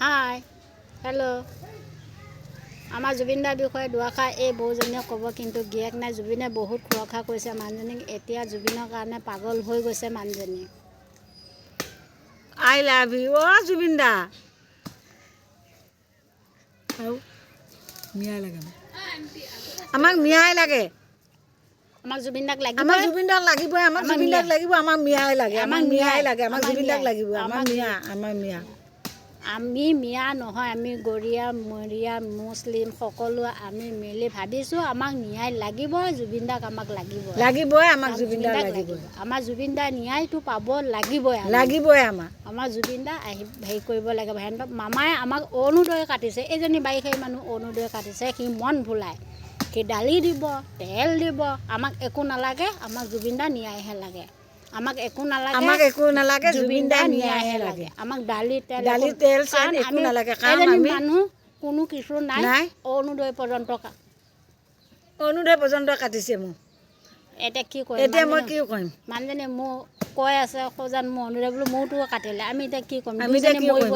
Hi hello' আমাৰ জুবিনদাৰ বিষয়ে দুআষাৰ এই বৌজনীয়ে ক'ব, কিন্তু গিয়েক নাই। জুবিনে বহুত সুৰক্ষা কৰিছে মানুহজনীক, এতিয়া জুবিনৰ কাৰণে পাগল হৈ গৈছে মানুহজনী। আই লাভ ইউ অ' জুবিন দা। আৰু মিয়াই লাগে আমাক মিয়াই লাগে, আমাক জুবিনদাক লাগিব, আমাক জুবিন দাক লাগিবই, আমাক জুবিন দাক লাগিব, আমাক মিয়াই লাগে, আমাক মিয়াই লাগে, আমাক জুবিন দাক লাগিব, আমাৰ মিয়া, আমাৰ মিয়া। আমি মিয়া নহয়, আমি গৰীয়া মৰীয়া মুছলিম সকলো আমি মিলি ভাবিছোঁ আমাক ন্যায় লাগিব, জুবিনদাক আমাক লাগিব, লাগিবই, আমাক জুবিন দাক লাগিব, আমাৰ জুবিনদাৰ ন্যায়টো পাব লাগিবই, লাগিবই আমাৰ জুবিনদা আহি হেৰি কৰিব লাগিব। সিহঁতক মামাই আমাক অৰুণোদয় কাটিছে, এইজনী বাৰিষাৰী মানুহ অৰুণোদয় কাটিছে, সি মন ভুলাই, সি দালি দিব, তেল দিব, আমাক একো নালাগে, আমাক জুবিনদাৰ ন্যায়হে লাগে, আমাক একো নালাগে, আমাক একো নালাগে, জুবিনদাৰ ন্যায়হে লাগে, আমাক দালি তেল কাৰণ একো নালাগে, কাৰণ আমি মানুহ কোনো কিছু নাই, অৰুণোদয় পৰ্যন্ত কাটিছে মোক। এতিয়া কি কৰিম, এতিয়া মই কি কৰিম, মানুহজনী মোক কৈ আছে সৌজান মোৰ অৰুণোদয় বোলো মোৰতো কাটিলে, আমি এতিয়া কি কৰিম, আমি এতিয়া কি কৰিম,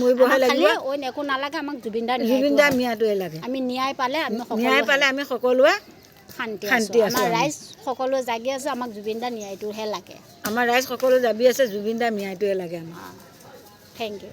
মৰিবহে লাগিব, অইন একো নালাগে, আমাক জুবিনদাৰ ন্যায়টোৱে লাগে, আমি ন্যায় পালে আমি সকলোৱে শান্তি আছোঁ, আমাৰ ৰাইজ সকলোৱে জাগি আছোঁ, আমাক জুবিনদাৰ ন্যায়টোহে লাগে, আমাৰ ৰাইজ সকলো জাগি আছে, জুবিনদাৰ ন্যায়টোৱে লাগে আমাক। Thank U.